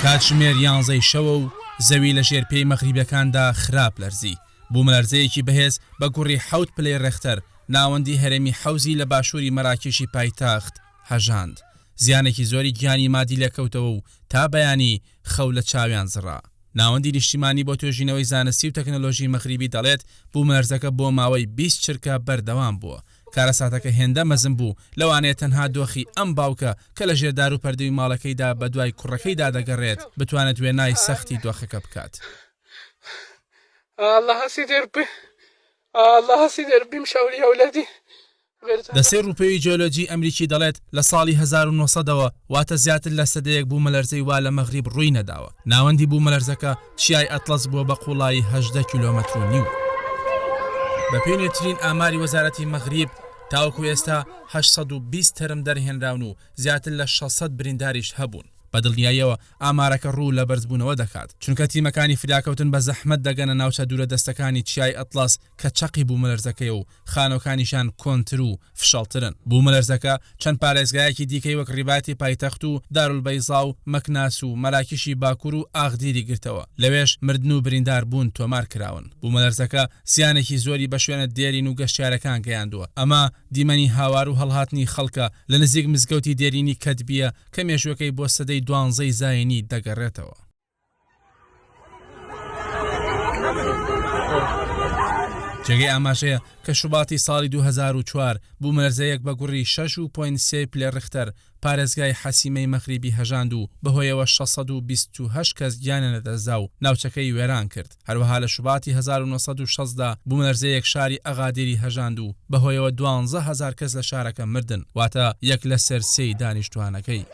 کاتژمێر 11 شەوە و زەوی لە ژێرپێی مەغریبەکاندا خراپ لەرزی. بوومەلەرزەیەکی بەهێز بە گوڕی 7 پلەی ڕێختەر ناوەندی هەرێمی حەوزی لە باشووری مەراکێشی پایتەخت هەژاند. زیانێکی زۆری گیانی مادی لەکەوتەوە و تا بەیانی خەو لە چاویان زڕا. ناوەندی نیشتیمانی بۆ توێژینەوەی زانستی و تەکنۆلۆژی مەغریبی دەڵێت بوومەلەرزەکە بۆ ماوەی 20 چرکە بەردەوام بووە. کارەساتەکە هێندە مەزن بوو لەوانەیە تەنها دۆخی ئەم باوکە کە لە ژێردار و پەردەوی ماڵەکەیدا بە دوای کوڕەکەیدا دەگەڕێت بتوانێت وێنای سەختی دۆخەکە بکات. دەسێ ڕووپێوی جیۆلۆجی ئەمریکی دەڵێت لە ساڵی 1900ەوە واتە زیاتر لە سەدەیەک بوومەلەرزەی وا لە مەغریب ڕووی نەداوە. ناوەندی بوومەلەرزەکە چیای ئەتلەس بووە بە قوڵایی 18 کیلۆمەتر و نیو. بە پێنێترین ئاماری وەزارەتی مەغریب تاوەکو ئێستا 820 تەرم دەرهێنراون و زیاتر لە 600 برینداریش هەبوون. بە دڵنیاییەوە ئامارەکە ڕوو لە بەرزبوونەوە دەکات چونکە تیمەکانی فراکەوتن بە زەحمەت دەگەنە ناوچە دوورە دەستەکانی چیای ئەتلەس کە چەقی بوومەلەرزەکەی و خانۆکانیشان کۆنتر و فشەڵترن. بوومەلەرزەکە چەند پارێزگایەکی دیکەی وەک ڕیباتی پایتەخت و دارولبەیزا و مەکناس و مەراکێشی باکوور و ئاغدیری گرتەوە. لەوێش مردن و بریندار بوون تۆمار کراون. بوومەلەرزەکە زیانێکی زۆری بە شوێنە دێرین و گەشتیارەکان گەیاندووە. ئەمە دیمەنی هاوار و هەڵهاتنی خەڵکە لە نزیک مزگەوتی دێرینی کەتبیە کە مێژوەکەی بۆ سەدەی 12 زاینی دەگەڕێتەوە. جێگەی ئاماژەیە کە شوباتی ساڵی 2004 بوومەلەرزەیەک بە گوڕی 6.3 پلە ڕێختەر پارێزگای حەسیمەی مەغریبی هەژاند و بەهۆیەوە 628 کەس گیانە لەدەستدا و ناوچەکەی وێران کرد. هەروەها لە شوباتی 1960دا بوومەلەرزەیەک شاری ئەغادێری هەژاند و بەهۆیەوە 12,000 کەس لە شارەکە مردن، واتە 1 لە سەر 3 دانیشتوانەکەی.